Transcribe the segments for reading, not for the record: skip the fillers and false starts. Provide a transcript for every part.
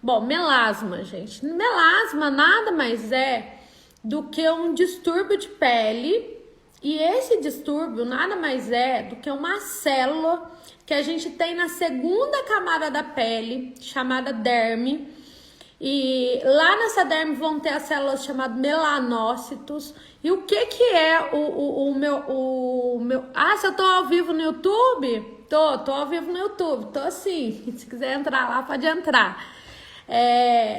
Bom, melasma, gente. Melasma nada mais é do que um distúrbio de pele. E esse distúrbio nada mais é do que uma célula que a gente tem na segunda camada da pele, chamada derme. E lá nessa derme vão ter as células chamadas melanócitos. E o que que é o meu... Ah, se eu tô ao vivo no YouTube? Tô ao vivo no YouTube, tô assim. Se quiser entrar lá, pode entrar.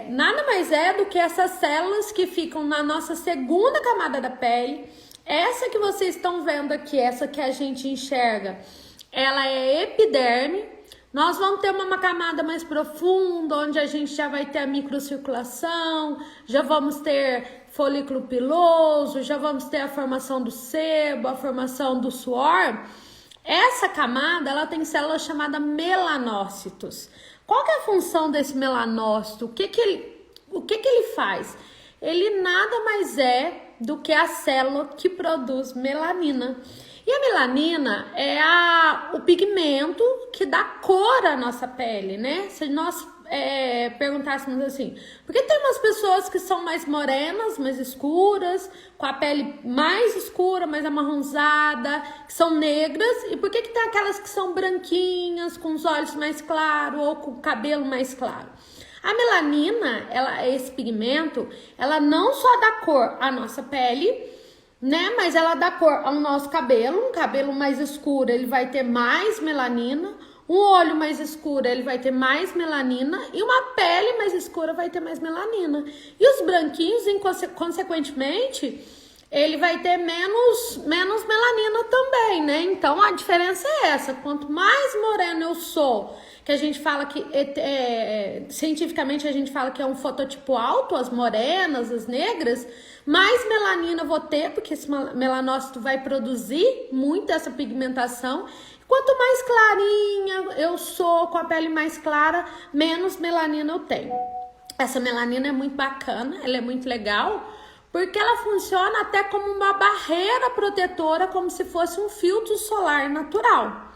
Nada mais é do que essas células que ficam na nossa segunda camada da pele. Essa que vocês estão vendo aqui, essa que a gente enxerga, ela é epiderme. Nós vamos ter uma camada mais profunda, onde a gente já vai ter a microcirculação, já vamos ter folículo piloso, já vamos ter a formação do sebo, a formação do suor. Essa camada, ela tem células chamadas melanócitos. Qual que é a função desse melanócito? O que ele faz? Ele nada mais é do que a célula que produz melanina. E a melanina é o pigmento que dá cor à nossa pele, né? Se nós perguntássemos assim, por que tem umas pessoas que são mais morenas, mais escuras, com a pele mais escura, mais amarronzada, que são negras, e por que tem aquelas que são branquinhas, com os olhos mais claros ou com o cabelo mais claro? A melanina, esse pigmento, ela não só dá cor à nossa pele, né? Mas ela dá cor ao nosso cabelo. Um cabelo mais escuro, ele vai ter mais melanina. Um olho mais escuro, ele vai ter mais melanina. E uma pele mais escura vai ter mais melanina. E os branquinhos, consequentemente, ele vai ter menos melanina também, né? Então, a diferença é essa. Quanto mais moreno eu sou, que a gente fala que, cientificamente, a gente fala que é um fototipo alto, as morenas, as negras, mais melanina eu vou ter, porque esse melanócito vai produzir muito essa pigmentação. Quanto mais clarinha eu sou, com a pele mais clara, menos melanina eu tenho. Essa melanina é muito bacana, ela é muito legal, porque ela funciona até como uma barreira protetora, como se fosse um filtro solar natural.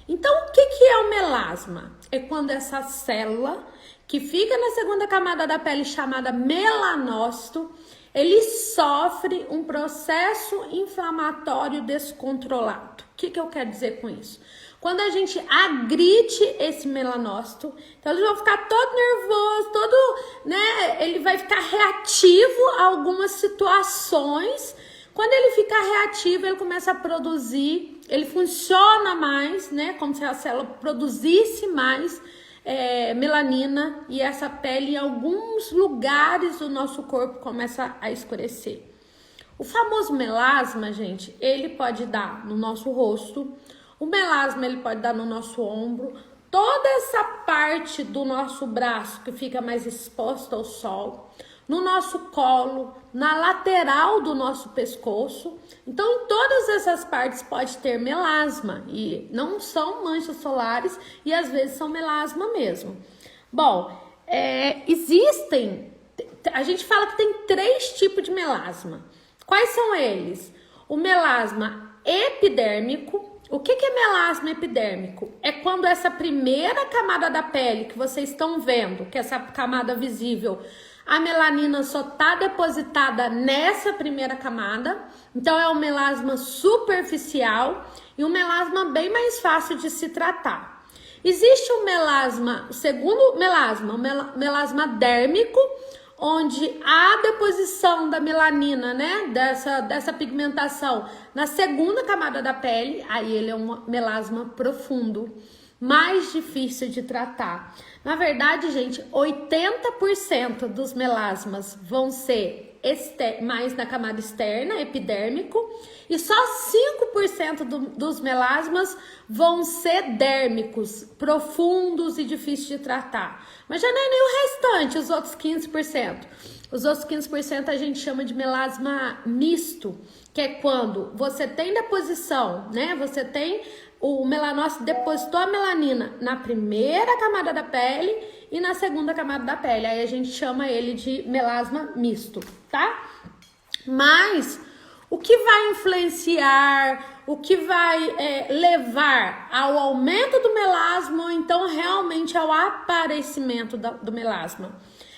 Então, o que é o melasma? É quando essa célula, que fica na segunda camada da pele, chamada melanócito, ele sofre um processo inflamatório descontrolado. O que eu quero dizer com isso? Quando a gente agride esse melanócito, então ele vai ficar todo nervoso, né? Ele vai ficar reativo a algumas situações. Quando ele fica reativo, ele começa a produzir, ele funciona mais, né? Como se a célula produzisse mais melanina, e essa pele em alguns lugares do nosso corpo começa a escurecer. O famoso melasma, gente, ele pode dar no nosso rosto, o melasma ele pode dar no nosso ombro, toda essa parte do nosso braço que fica mais exposta ao sol, no nosso colo, na lateral do nosso pescoço. Então, em todas essas partes pode ter melasma, e não são manchas solares, e às vezes são melasma mesmo. Bom, a gente fala que tem 3 tipos de melasma. Quais são eles? O melasma epidérmico. O que é melasma epidérmico? É quando essa primeira camada da pele que vocês estão vendo, que é essa camada visível, a melanina só está depositada nessa primeira camada. Então é um melasma superficial e um melasma bem mais fácil de se tratar. Existe o segundo melasma, o melasma dérmico, onde a deposição da melanina, né, dessa pigmentação na segunda camada da pele, aí ele é um melasma profundo, mais difícil de tratar. Na verdade, gente, 80% dos melasmas vão ser mais na camada externa, epidérmico, e só 5% dos melasmas vão ser dérmicos, profundos e difíceis de tratar. Mas já não é nem o restante, os outros 15%. Os outros 15% a gente chama de melasma misto, que é quando você tem deposição, né? Você tem o melanócito depositou a melanina na primeira camada da pele e na segunda camada da pele. Aí a gente chama ele de melasma misto, tá? Mas O que vai influenciar, o que vai levar ao aumento do melasma ou então realmente ao aparecimento do melasma?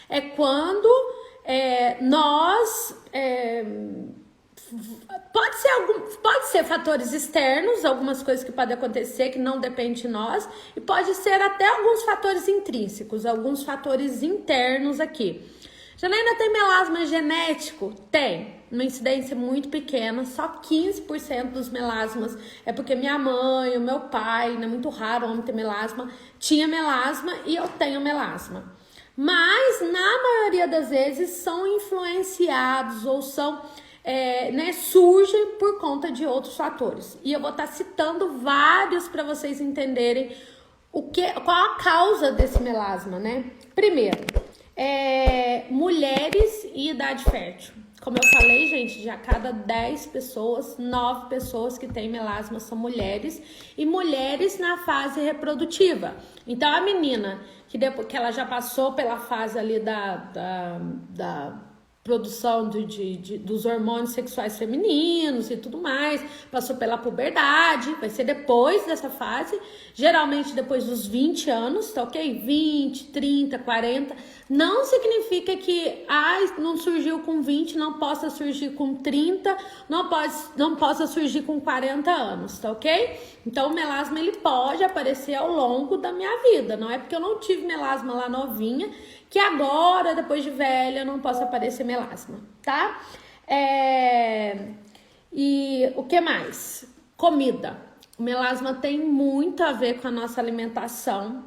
É quando nós... Pode ser fatores externos, algumas coisas que podem acontecer que não dependem de nós, e pode ser até alguns fatores intrínsecos, alguns fatores internos aqui. Janaína, tem melasma genético? Tem, uma incidência muito pequena, só 15% dos melasmas é porque minha mãe, o meu pai, é muito raro homem ter melasma, tinha melasma e eu tenho melasma. Mas, na maioria das vezes, são influenciados ou são... surgem por conta de outros fatores. E eu vou estar citando vários para vocês entenderem qual a causa desse melasma, né? Primeiro, mulheres e idade fértil. Como eu falei, gente, de a cada 10 pessoas, 9 pessoas que têm melasma são mulheres, e mulheres na fase reprodutiva. Então, a menina que depois que ela já passou pela fase ali da produção dos hormônios sexuais femininos e tudo mais, passou pela puberdade, vai ser depois dessa fase, geralmente depois dos 20 anos, tá ok? 20, 30, 40, não significa que não surgiu com 20, não possa surgir com 30, não possa surgir com 40 anos, tá ok? Então o melasma ele pode aparecer ao longo da minha vida, não é porque eu não tive melasma lá novinha, que agora, depois de velha, não possa aparecer melasma, tá? E o que mais? Comida. O melasma tem muito a ver com a nossa alimentação.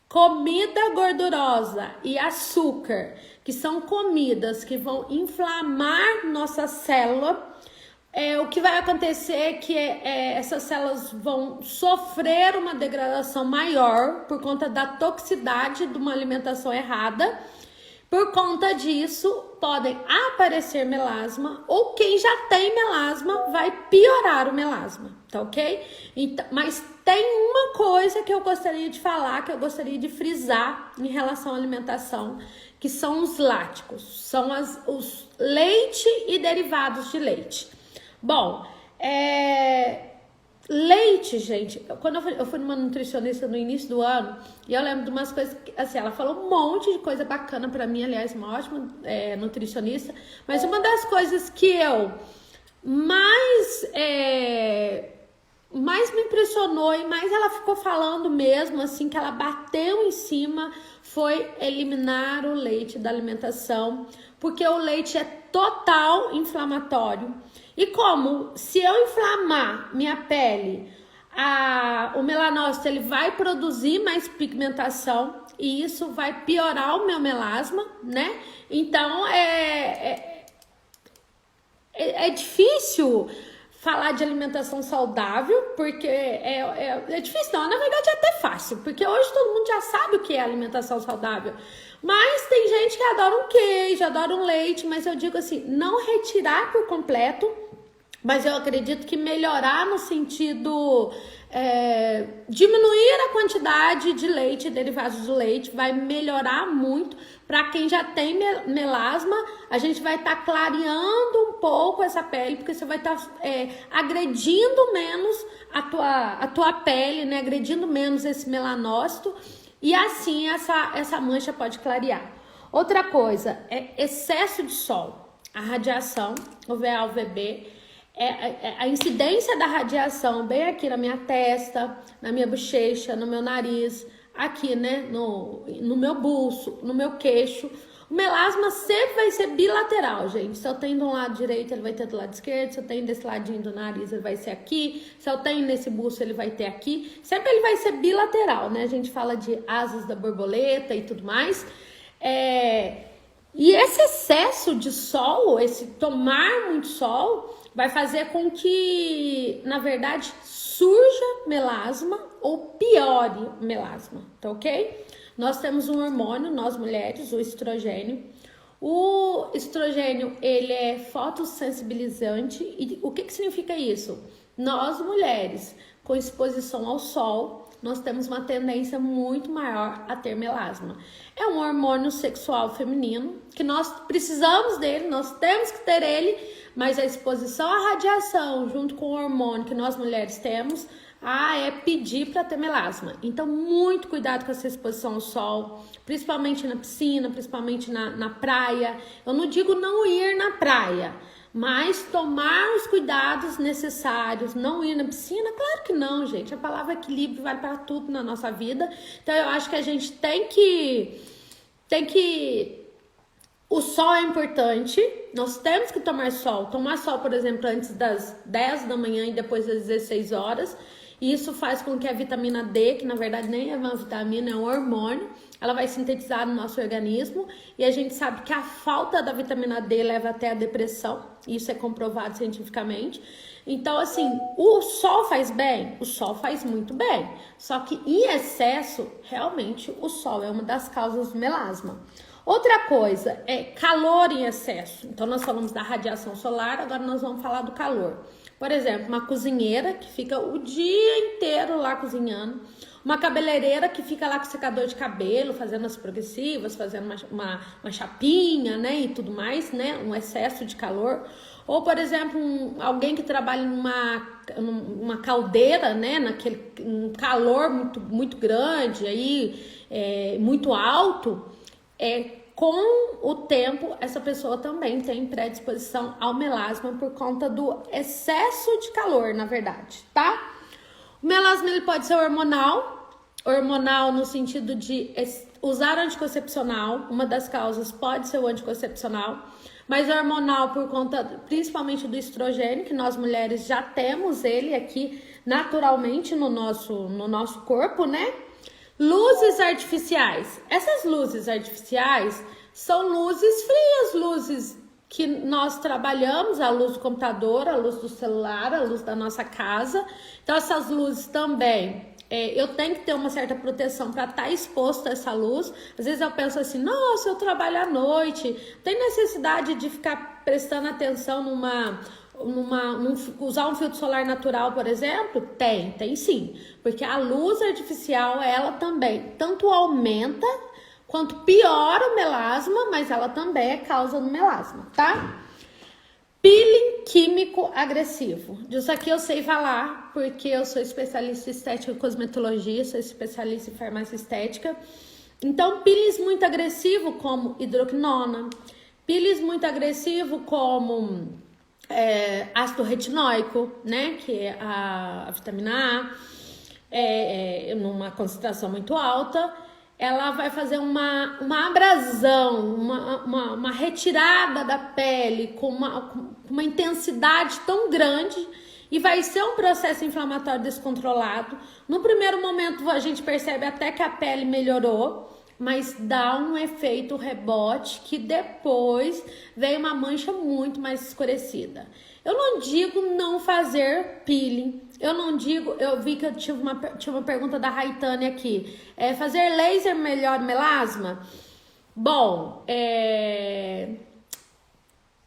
Comida gordurosa e açúcar, que são comidas que vão inflamar nossa célula. O que vai acontecer é que essas células vão sofrer uma degradação maior por conta da toxicidade de uma alimentação errada. Por conta disso, podem aparecer melasma, ou quem já tem melasma vai piorar o melasma, tá ok? Então, mas tem uma coisa que eu gostaria de falar, que eu gostaria de frisar em relação à alimentação, que são os láticos, são os leite e derivados de leite. Bom, leite, gente, quando eu fui numa nutricionista no início do ano, e eu lembro de umas coisas, assim, ela falou um monte de coisa bacana pra mim, aliás, uma ótima nutricionista, mas uma das coisas que eu mais me impressionou e mais ela ficou falando mesmo, assim, que ela bateu em cima, foi eliminar o leite da alimentação, porque o leite é total inflamatório. E como, se eu inflamar minha pele, o melanócito ele vai produzir mais pigmentação e isso vai piorar o meu melasma, né? Então, é difícil falar de alimentação saudável, porque é difícil, não, na verdade é até fácil, porque hoje todo mundo já sabe o que é alimentação saudável. Mas tem gente que adora um queijo, adora um leite, mas eu digo assim, não retirar por completo, mas eu acredito que melhorar no sentido diminuir a quantidade de leite, derivados do leite, vai melhorar muito. Para quem já tem melasma, a gente vai estar clareando um pouco essa pele, porque você vai estar agredindo menos a tua pele, né? Agredindo menos esse melanócito, e assim essa mancha pode clarear. Outra coisa é excesso de sol, a radiação, UVA, UVB, a incidência da radiação bem aqui na minha testa, na minha bochecha, no meu nariz, aqui, né, no meu buço, no meu queixo. O melasma sempre vai ser bilateral, gente. Se eu tenho de um lado direito, ele vai ter do lado esquerdo. Se eu tenho desse ladinho do nariz, ele vai ser aqui. Se eu tenho nesse buço, ele vai ter aqui. Sempre ele vai ser bilateral, né? A gente fala de asas da borboleta e tudo mais. E esse excesso de sol, esse tomar muito sol, vai fazer com que, na verdade, surja melasma ou piore melasma, tá ok? Nós temos um hormônio, nós mulheres, o estrogênio. O estrogênio, ele é fotossensibilizante. E o que significa isso? Nós mulheres, com exposição ao sol, nós temos uma tendência muito maior a ter melasma. É um hormônio sexual feminino, que nós precisamos dele, nós temos que ter ele, mas a exposição à radiação, junto com o hormônio que nós mulheres temos, é pedir para ter melasma. Então, muito cuidado com essa exposição ao sol, principalmente na piscina, principalmente na praia. Eu não digo não ir na praia, mas tomar os cuidados necessários, não ir na piscina, claro que não, gente. A palavra equilíbrio vale para tudo na nossa vida. Então, eu acho que a gente tem que... O sol é importante, nós temos que tomar sol. Tomar sol, por exemplo, antes das 10 da manhã e depois das 16 horas. E isso faz com que a vitamina D, que na verdade nem é uma vitamina, é um hormônio, ela vai sintetizar no nosso organismo. E a gente sabe que a falta da vitamina D leva até a depressão. Isso é comprovado cientificamente. Então, assim, o sol faz bem? O sol faz muito bem. Só que em excesso, realmente, o sol é uma das causas do melasma. Outra coisa é calor em excesso. Então, nós falamos da radiação solar, agora nós vamos falar do calor. Por exemplo, uma cozinheira que fica o dia inteiro lá cozinhando. Uma cabeleireira que fica lá com secador de cabelo, fazendo as progressivas, fazendo uma chapinha, né, e tudo mais, né, um excesso de calor. Ou, por exemplo, alguém que trabalha numa caldeira, né, um calor muito grande, aí, muito alto, com o tempo, essa pessoa também tem predisposição ao melasma por conta do excesso de calor, na verdade, tá? O melasma ele pode ser hormonal no sentido de usar anticoncepcional, uma das causas pode ser o anticoncepcional, mas hormonal por conta principalmente do estrogênio, que nós mulheres já temos ele aqui naturalmente no nosso corpo, né? Luzes artificiais. Essas luzes artificiais são luzes frias, luzes que nós trabalhamos, a luz do computador, a luz do celular, a luz da nossa casa. Então, essas luzes também, eu tenho que ter uma certa proteção para estar exposto a essa luz. Às vezes eu penso assim, nossa, eu trabalho à noite, tem necessidade de ficar prestando atenção usar um filtro solar natural, por exemplo? Tem sim, porque a luz artificial, ela também tanto aumenta quanto piora o melasma, mas ela também é causa do melasma, tá? Peeling químico agressivo. Disso aqui eu sei falar, porque eu sou especialista em estética e cosmetologia, sou especialista em farmácia estética. Então, peelings muito agressivo como hidroquinona, peelings muito agressivo como ácido retinóico, né, que é a vitamina A, numa concentração muito alta, ela vai fazer uma abrasão, uma retirada da pele com uma intensidade tão grande e vai ser um processo inflamatório descontrolado. No primeiro momento a gente percebe até que a pele melhorou, mas dá um efeito rebote que depois vem uma mancha muito mais escurecida. Eu não digo não fazer peeling, eu vi que eu tinha uma pergunta da Raitane aqui, fazer laser melhora o melasma? Bom,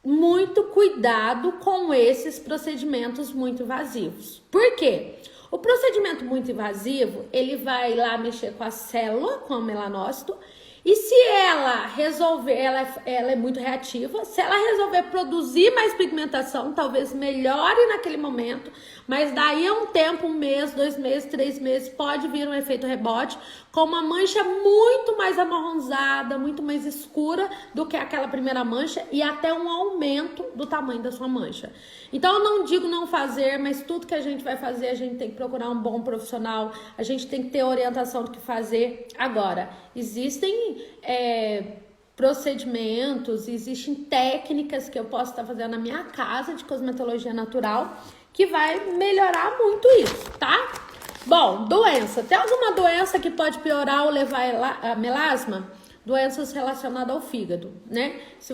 muito cuidado com esses procedimentos muito invasivos. Por quê? O procedimento muito invasivo, ele vai lá mexer com a célula, com o melanócito, e se ela resolver, ela é muito reativa, se ela resolver produzir mais pigmentação, talvez melhore naquele momento, mas daí a um tempo, 1 mês, 2 meses, 3 meses, pode vir um efeito rebote com uma mancha muito mais amarronzada, muito mais escura do que aquela primeira mancha e até um aumento do tamanho da sua mancha. Então eu não digo não fazer, mas tudo que a gente vai fazer, a gente tem que procurar um bom profissional, a gente tem que ter orientação do que fazer. Agora, existem procedimentos, existem técnicas que eu posso estar fazendo na minha casa de cosmetologia natural que vai melhorar muito isso, tá? Bom, doença. Tem alguma doença que pode piorar ou levar a melasma? Doenças relacionadas ao fígado, né? Se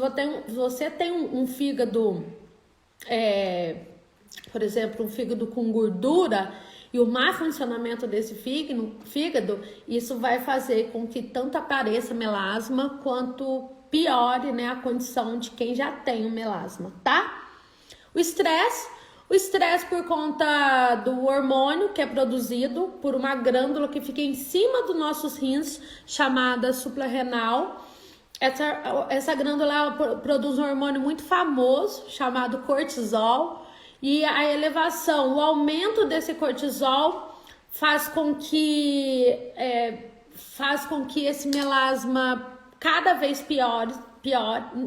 você tem um fígado, por exemplo, um fígado com gordura e o má funcionamento desse fígado, isso vai fazer com que tanto apareça melasma quanto piore, né, a condição de quem já tem o melasma, tá? O estresse O estresse por conta do hormônio que é produzido por uma glândula que fica em cima dos nossos rins, chamada suprarrenal. Essa glândula produz um hormônio muito famoso, chamado cortisol. E a elevação, o aumento desse cortisol faz com que esse melasma cada vez pior.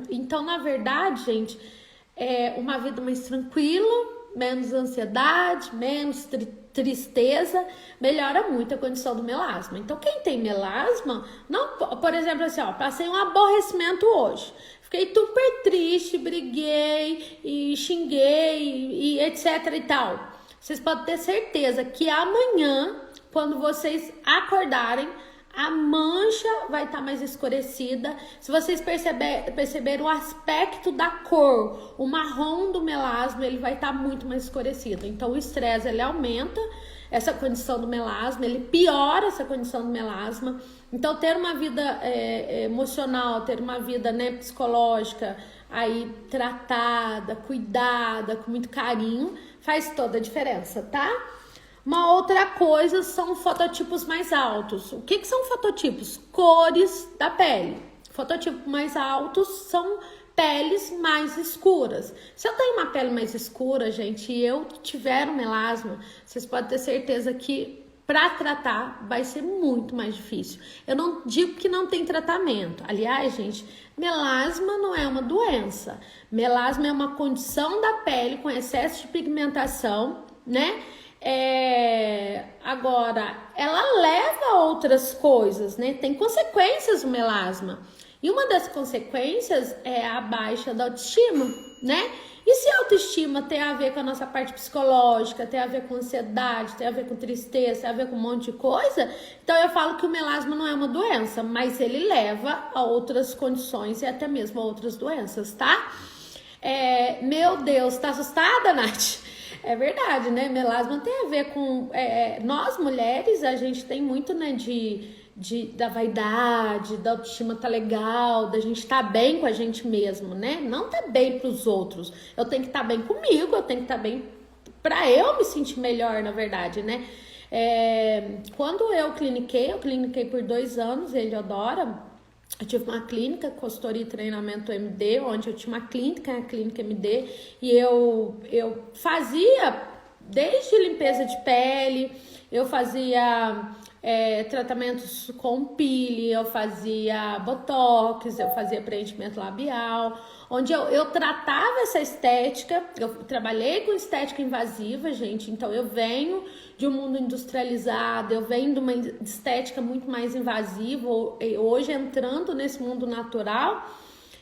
Então, na verdade, gente, é uma vida mais tranquila, menos ansiedade, menos tristeza, melhora muito a condição do melasma. Então, quem tem melasma, não, por exemplo, assim, ó, passei um aborrecimento hoje. Fiquei super triste, briguei e xinguei e etc e tal. Vocês podem ter certeza que amanhã, quando vocês acordarem, a mancha vai estar mais escurecida. Se vocês perceberem o aspecto da cor, o marrom do melasma, ele vai estar muito mais escurecido. Então, o estresse, ele aumenta essa condição do melasma, ele piora essa condição do melasma. Então, ter uma vida emocional, ter uma vida, né, psicológica aí tratada, cuidada, com muito carinho, faz toda a diferença, tá? Uma outra coisa são fototipos mais altos. O que são fototipos? Cores da pele. Fototipos mais altos são peles mais escuras. Se eu tenho uma pele mais escura, gente, e eu tiver um melasma, vocês podem ter certeza que para tratar vai ser muito mais difícil. Eu não digo que não tem tratamento. Aliás, gente, melasma não é uma doença. Melasma é uma condição da pele com excesso de pigmentação, né? Agora, ela leva a outras coisas, né? Tem consequências o melasma. E uma das consequências é a baixa da autoestima, né? E se a autoestima tem a ver com a nossa parte psicológica, tem a ver com ansiedade, tem a ver com tristeza, tem a ver com um monte de coisa, então eu falo que o melasma não é uma doença, mas ele leva a outras condições e até mesmo a outras doenças, tá? Meu Deus, tá assustada, Nath? É verdade, né? Melasma tem a ver com... nós, mulheres, a gente tem muito, né, da vaidade, da autoestima tá legal, da gente tá bem com a gente mesmo, né? Não tá bem pros outros. Eu tenho que estar bem comigo, eu tenho que estar bem pra eu me sentir melhor, na verdade, né? Quando eu cliniquei por 2 anos, Heliodora. Eu tive uma clínica, consultoria e treinamento MD, onde eu tinha uma clínica, a clínica MD, e eu fazia desde limpeza de pele, eu fazia tratamentos com pele, eu fazia botox, eu fazia preenchimento labial, onde eu tratava essa estética. Eu trabalhei com estética invasiva, gente, então eu venho de um mundo industrializado, eu venho de uma estética muito mais invasiva. Hoje, entrando nesse mundo natural,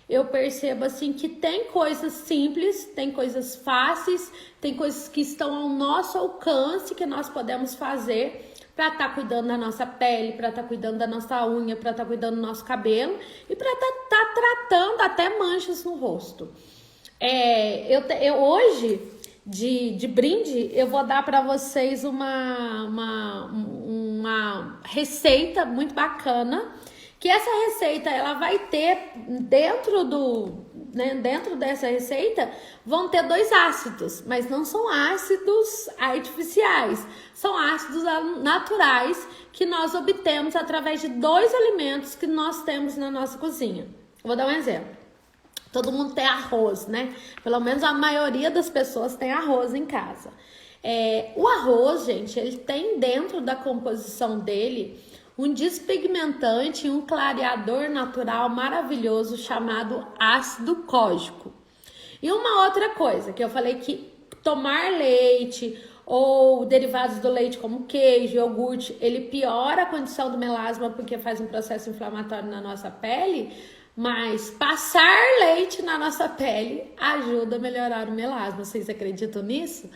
eu percebo assim que tem coisas simples, tem coisas fáceis, tem coisas que estão ao nosso alcance que nós podemos fazer para estar cuidando da nossa pele, para estar cuidando da nossa unha, para estar cuidando do nosso cabelo e para estar tratando até manchas no rosto. Eu hoje, de brinde, eu vou dar para vocês uma receita muito bacana, que essa receita ela vai ter dentro dessa receita vão ter 2 ácidos, mas não são ácidos artificiais, são ácidos naturais que nós obtemos através de 2 alimentos que nós temos na nossa cozinha. Vou dar um exemplo. Todo mundo tem arroz, né? Pelo menos a maioria das pessoas tem arroz em casa. O arroz, gente, ele tem dentro da composição dele um despigmentante e um clareador natural maravilhoso chamado ácido cógico. E uma outra coisa que eu falei, que tomar leite ou derivados do leite como queijo, iogurte, ele piora a condição do melasma porque faz um processo inflamatório na nossa pele, mas passar leite na nossa pele ajuda a melhorar o melasma. Vocês acreditam nisso?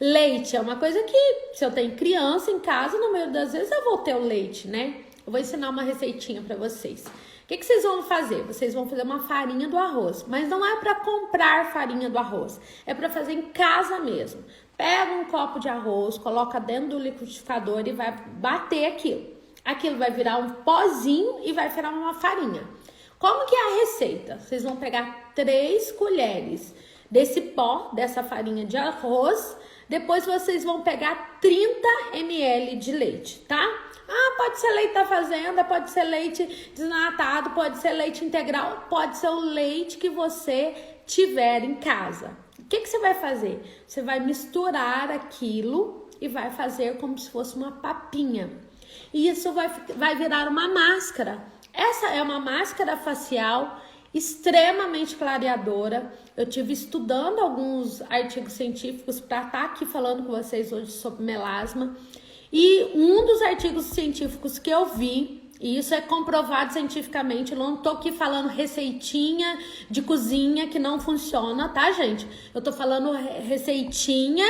Leite é uma coisa que, se eu tenho criança em casa, na maioria das vezes eu vou ter o leite, né? Eu vou ensinar uma receitinha pra vocês. O que vocês vão fazer? Vocês vão fazer uma farinha do arroz, mas não é pra comprar farinha do arroz, é pra fazer em casa mesmo. Pega um copo de arroz, coloca dentro do liquidificador e vai bater aquilo. Aquilo vai virar um pozinho e vai virar uma farinha. Como que é a receita? Vocês vão pegar 3 colheres desse pó, dessa farinha de arroz. Depois vocês vão pegar 30 ml de leite, tá? Ah, pode ser leite da fazenda, pode ser leite desnatado, pode ser leite integral, pode ser o leite que você tiver em casa. O que você vai fazer? Você vai misturar aquilo e vai fazer como se fosse uma papinha. E isso vai virar uma máscara. Essa é uma máscara facial extremamente clareadora. Eu tive estudando alguns artigos científicos para estar aqui falando com vocês hoje sobre melasma. E um dos artigos científicos que eu vi, e isso é comprovado cientificamente, eu não tô aqui falando receitinha de cozinha que não funciona, tá, gente? Eu tô falando receitinha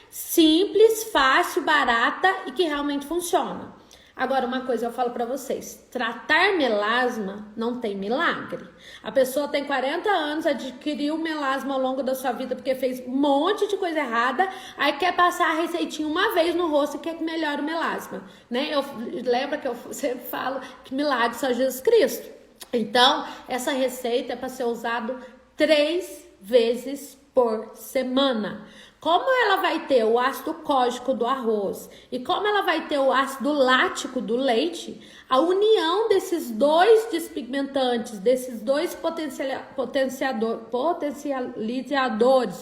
simples, fácil, barata e que realmente funciona. Agora, uma coisa eu falo pra vocês, tratar melasma não tem milagre. A pessoa tem 40 anos, adquiriu melasma ao longo da sua vida porque fez um monte de coisa errada, aí quer passar a receitinha uma vez no rosto e quer que melhore o melasma, né? Lembra que eu sempre falo que milagre só Jesus Cristo. Então, essa receita é para ser usado 3 vezes por semana. Como ela vai ter o ácido cólico do arroz e como ela vai ter o ácido lático do leite, a união desses dois despigmentantes, desses dois potencializadores,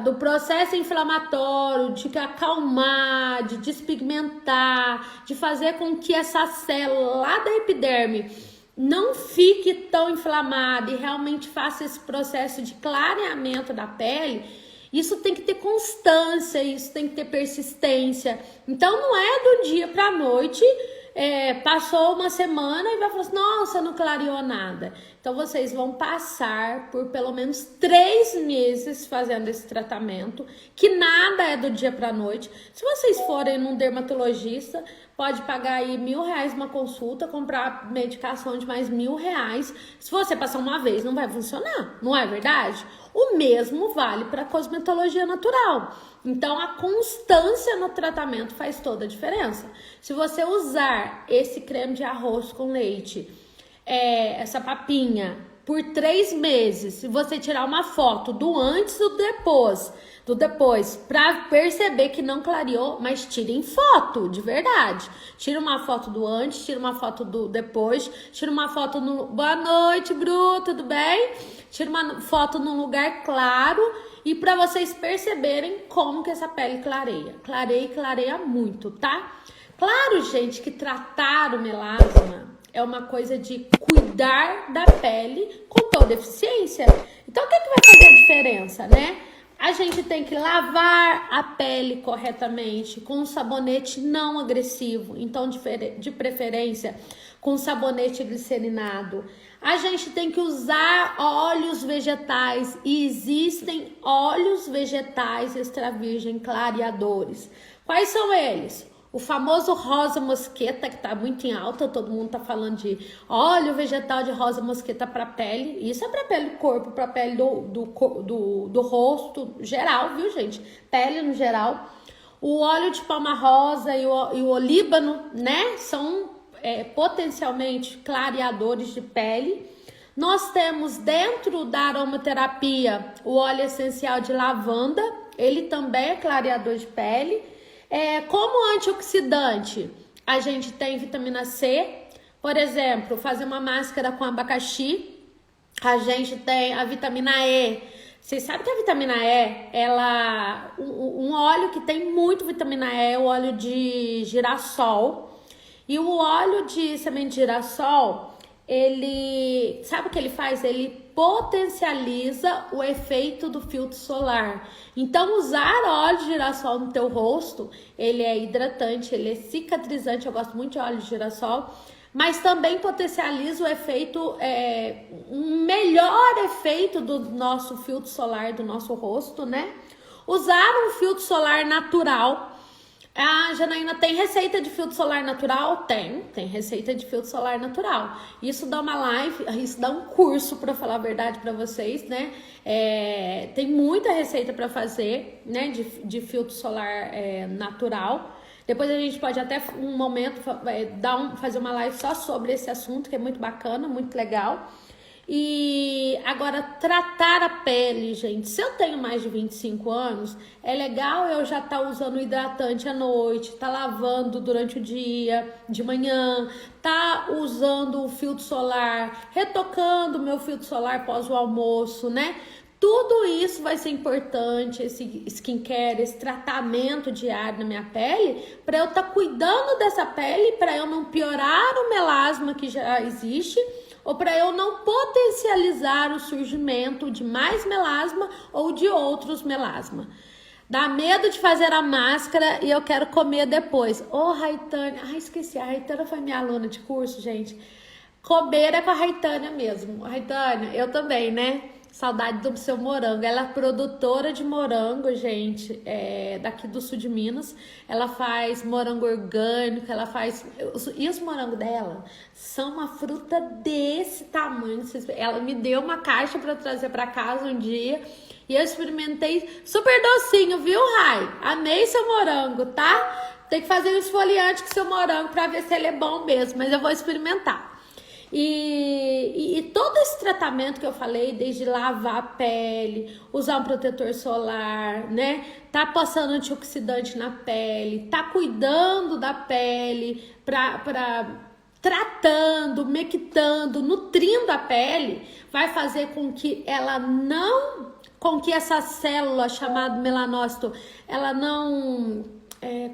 do processo inflamatório, de acalmar, de despigmentar, de fazer com que essa célula lá da epiderme não fique tão inflamada e realmente faça esse processo de clareamento da pele, isso tem que ter constância, isso tem que ter persistência. Então não é do dia para a noite, passou uma semana e vai falar assim, nossa, não clareou nada. Então vocês vão passar por pelo menos 3 meses fazendo esse tratamento, que nada é do dia para a noite. Se vocês forem num dermatologista, pode pagar aí R$1.000 uma consulta, comprar medicação de mais R$1.000. Se você passar uma vez, não vai funcionar, não é verdade? O mesmo vale para a cosmetologia natural. Então, a constância no tratamento faz toda a diferença. Se você usar esse creme de arroz com leite, essa papinha, por 3 meses, se você tirar uma foto do antes e do depois, para perceber que não clareou, mas tirem foto, de verdade. Tira uma foto do antes, tira uma foto do depois, tira uma foto no... Boa noite, Bru, tudo bem? Tira uma foto num lugar claro e para vocês perceberem como que essa pele clareia. Clareia e clareia muito, tá? Claro, gente, que tratar o melasma é uma coisa de cuidar da pele com toda eficiência. Então, o que vai fazer a diferença, né? A gente tem que lavar a pele corretamente com um sabonete não agressivo, então de preferência com sabonete glicerinado. A gente tem que usar óleos vegetais e existem óleos vegetais extra virgem clareadores. Quais são eles? O famoso rosa mosqueta, que tá muito em alta, todo mundo tá falando de óleo vegetal de rosa mosqueta para pele. Isso é para pele do corpo, para pele do rosto geral, viu, gente? Pele no geral. O óleo de palma rosa e o olíbano, né? São potencialmente clareadores de pele. Nós temos dentro da aromaterapia o óleo essencial de lavanda, ele também é clareador de pele. Como antioxidante, a gente tem vitamina C, por exemplo, fazer uma máscara com abacaxi, a gente tem a vitamina E. Vocês sabem que a vitamina E, um óleo que tem muito vitamina E é o óleo de girassol. E o óleo de semente de girassol, sabe o que ele faz? Ele potencializa o efeito do filtro solar. Então, usar óleo de girassol no teu rosto, ele é hidratante, ele é cicatrizante, eu gosto muito de óleo de girassol, mas também potencializa o efeito, um melhor efeito do nosso filtro solar, do nosso rosto, né? Usar um filtro solar natural. A Janaína, tem receita de filtro solar natural? Tem receita de filtro solar natural. Isso dá uma live, isso dá um curso, para falar a verdade para vocês, né? Tem muita receita para fazer, né? De filtro solar natural. Depois a gente pode até um momento fazer uma live só sobre esse assunto, que é muito bacana, muito legal. E agora, tratar a pele, gente. Se eu tenho mais de 25 anos, é legal eu já estar usando hidratante à noite, tá lavando durante o dia, de manhã, tá usando o filtro solar, retocando o meu filtro solar após o almoço, né? Tudo isso vai ser importante, esse skincare, esse tratamento diário na minha pele, para eu estar cuidando dessa pele, para eu não piorar o melasma que já existe, ou para eu não potencializar o surgimento de mais melasma ou de outros melasma. Dá medo de fazer a máscara e eu quero comer depois. Ô, Raitânia, esqueci, a Raitânia foi minha aluna de curso, gente. Comer é com a Raitânia mesmo. Raitânia, eu também, né? Saudade do seu morango. Ela é produtora de morango, gente, daqui do sul de Minas. Ela faz morango orgânico, ela faz... E os morangos dela são uma fruta desse tamanho. Ela me deu uma caixa para trazer para casa um dia e eu experimentei, super docinho, viu, Rai? Amei seu morango, tá? Tem que fazer um esfoliante com seu morango para ver se ele é bom mesmo, mas eu vou experimentar. E todo esse tratamento que eu falei, desde lavar a pele, usar um protetor solar, né? Tá passando antioxidante na pele, tá cuidando da pele, tratando, mequitando, nutrindo a pele, vai fazer com que ela não, com que essa célula chamada melanócito, ela não...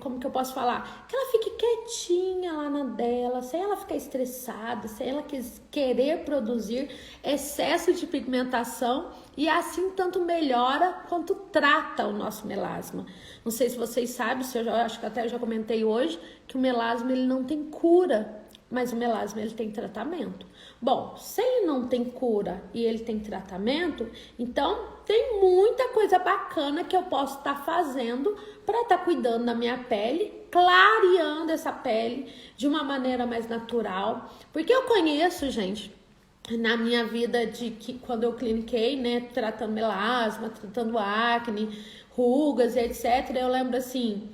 como que eu posso falar? Que ela fique quietinha lá na dela, sem ela ficar estressada, sem ela querer produzir excesso de pigmentação e assim tanto melhora quanto trata o nosso melasma. Não sei se vocês sabem, acho que até eu já comentei hoje, que o melasma ele não tem cura, mas o melasma ele tem tratamento. Bom, se ele não tem cura e ele tem tratamento, então tem muita coisa bacana que eu posso estar fazendo para estar cuidando da minha pele, clareando essa pele de uma maneira mais natural. Porque eu conheço, gente, na minha vida de que quando eu cliniquei, né, tratando melasma, tratando acne, rugas e etc, eu lembro assim...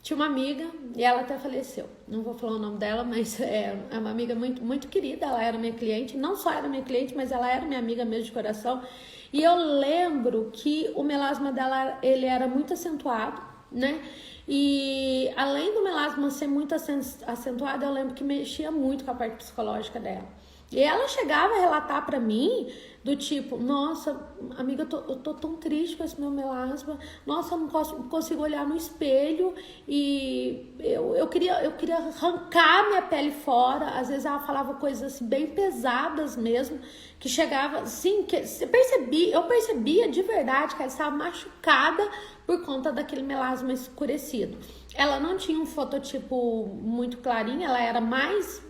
Tinha uma amiga e ela até faleceu. Não vou falar o nome dela, mas é uma amiga muito, muito querida. Ela era minha cliente, não só era minha cliente, mas ela era minha amiga mesmo de coração. E eu lembro que o melasma dela, ele era muito acentuado, né? E além do melasma ser muito acentuado, eu lembro que mexia muito com a parte psicológica dela. E ela chegava a relatar pra mim do tipo, nossa, amiga, eu tô tão triste com esse meu melasma, nossa, eu não consigo olhar no espelho e eu queria arrancar minha pele fora. Às vezes ela falava coisas assim bem pesadas mesmo, que chegava assim, que eu percebia de verdade que ela estava machucada por conta daquele melasma escurecido. Ela não tinha um fototipo muito clarinho, ela era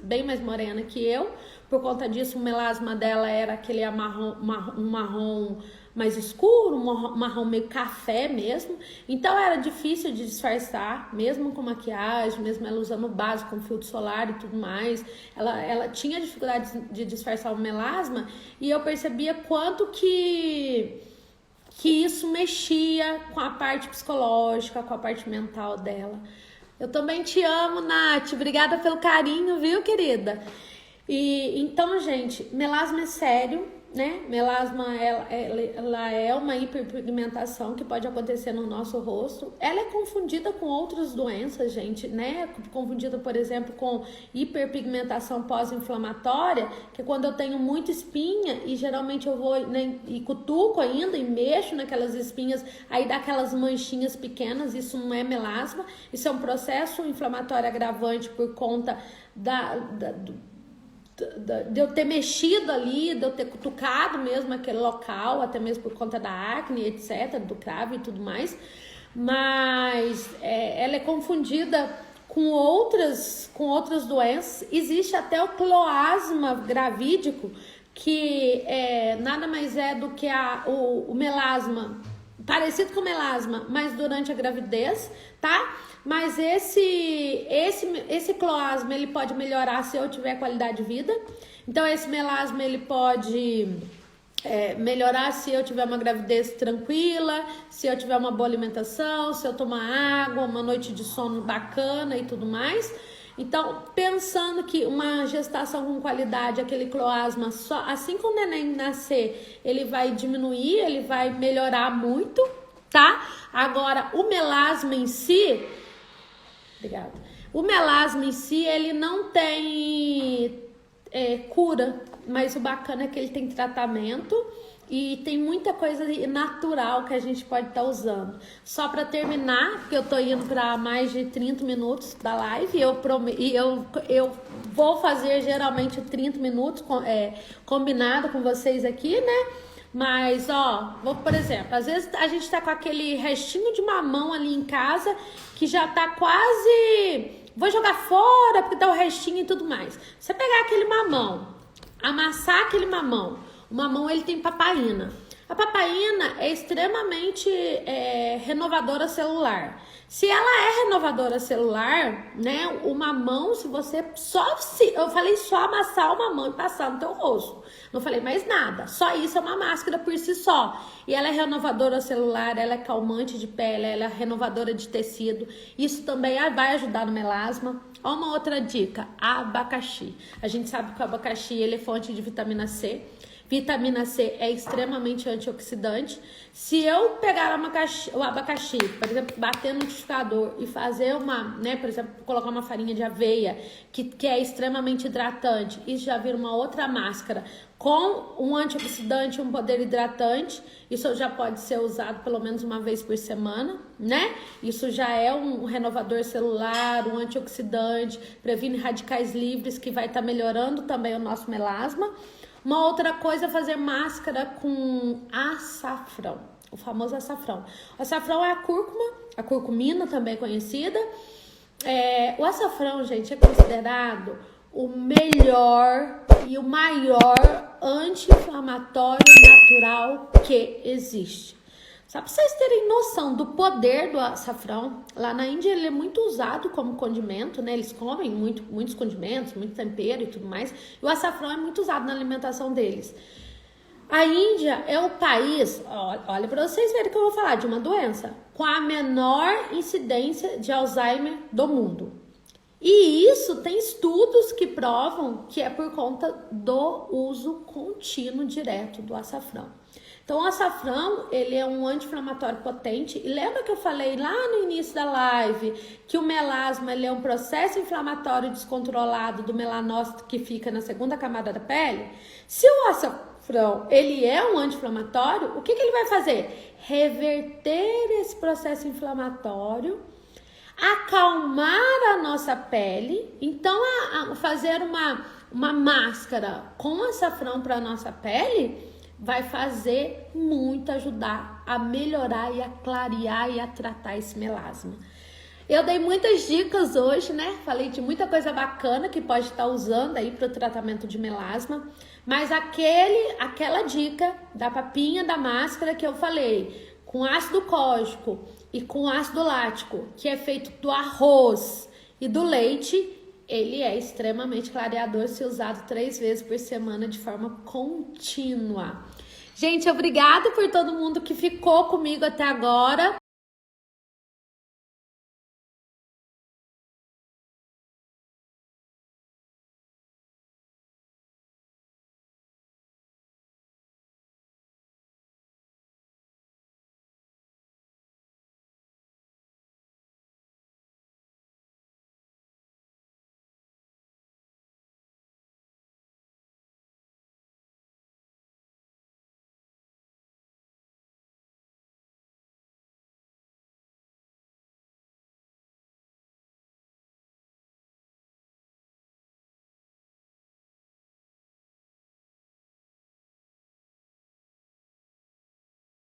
bem mais morena que eu. Por conta disso, o melasma dela era aquele marrom mais escuro, um marrom meio café mesmo. Então era difícil de disfarçar, mesmo com maquiagem, mesmo ela usando base com filtro solar e tudo mais. Ela tinha dificuldade de disfarçar o melasma e eu percebia quanto que isso mexia com a parte psicológica, com a parte mental dela. Eu também te amo, Nath. Obrigada pelo carinho, viu, querida? E então, gente, melasma é sério, né? Melasma, ela é uma hiperpigmentação que pode acontecer no nosso rosto. Ela é confundida com outras doenças, gente, né? Confundida, por exemplo, com hiperpigmentação pós-inflamatória, que é quando eu tenho muita espinha e geralmente eu vou, né, e cutuco ainda e mexo naquelas espinhas, aí dá aquelas manchinhas pequenas. Isso não é melasma, isso é um processo inflamatório agravante por conta de eu ter mexido ali, de eu ter cutucado mesmo aquele local, até mesmo por conta da acne, etc, do cravo e tudo mais, mas ela é confundida com outras doenças. Existe até o cloasma gravídico, que nada mais é do que o melasma, parecido com o melasma, mas durante a gravidez, tá? Mas esse cloasma, ele pode melhorar se eu tiver qualidade de vida. Então, esse melasma, ele pode melhorar se eu tiver uma gravidez tranquila, se eu tiver uma boa alimentação, se eu tomar água, uma noite de sono bacana e tudo mais. Então, pensando que uma gestação com qualidade, aquele cloasma, só assim que o neném nascer, ele vai diminuir, ele vai melhorar muito, tá? Agora, o melasma em si, obrigada. O melasma em si, ele não tem cura, mas o bacana é que ele tem tratamento e tem muita coisa natural que a gente pode estar usando. Só para terminar, porque eu tô indo para mais de 30 minutos da live, eu vou fazer geralmente 30 minutos combinado com vocês aqui, né? Mas, ó, por exemplo, às vezes a gente tá com aquele restinho de mamão ali em casa que já tá quase... Vou jogar fora porque dá o restinho e tudo mais. Você pegar aquele mamão, amassar aquele mamão. O mamão, ele tem papaina. A papaina é extremamente renovadora celular. Se ela é renovadora celular, né, o mamão, se você eu falei só amassar o mamão e passar no teu rosto. Não falei mais nada. Só isso é uma máscara por si só. E ela é renovadora celular, ela é calmante de pele, ela é renovadora de tecido. Isso também vai ajudar no melasma. Ó, uma outra dica, abacaxi. A gente sabe que o abacaxi, ele é fonte de vitamina C. Vitamina C é extremamente antioxidante. Se eu pegar o abacaxi, por exemplo, bater no liquidificador e fazer por exemplo, colocar uma farinha de aveia, que é extremamente hidratante, isso já vira uma outra máscara com um antioxidante, um poder hidratante. Isso já pode ser usado pelo menos uma vez por semana, né? Isso já é um renovador celular, um antioxidante, previne radicais livres, que vai estar melhorando também o nosso melasma. Uma outra coisa é fazer máscara com açafrão, o famoso açafrão. O açafrão é a curcumina também conhecida. O açafrão, gente, é considerado o melhor e o maior anti-inflamatório natural que existe. Só para vocês terem noção do poder do açafrão, lá na Índia ele é muito usado como condimento, né? Eles comem muitos condimentos, muito tempero e tudo mais. E o açafrão é muito usado na alimentação deles. A Índia é o país, olha para vocês verem que eu vou falar de uma doença, com a menor incidência de Alzheimer do mundo. E isso tem estudos que provam que é por conta do uso contínuo direto do açafrão. Então, o açafrão, ele é um anti-inflamatório potente. E lembra que eu falei lá no início da live que o melasma, ele é um processo inflamatório descontrolado do melanócito que fica na segunda camada da pele? Se o açafrão, ele é um anti-inflamatório, o que ele vai fazer? Reverter esse processo inflamatório, acalmar a nossa pele. Então, fazer uma máscara com açafrão para a nossa pele vai fazer muito, ajudar a melhorar e a clarear e a tratar esse melasma. Eu dei muitas dicas hoje, né? Falei de muita coisa bacana que pode estar usando aí para o tratamento de melasma, mas aquela dica da papinha da máscara que eu falei, com ácido cólico e com ácido lático, que é feito do arroz e do leite, ele é extremamente clareador se usado 3 vezes por semana de forma contínua. Gente, obrigada por todo mundo que ficou comigo até agora.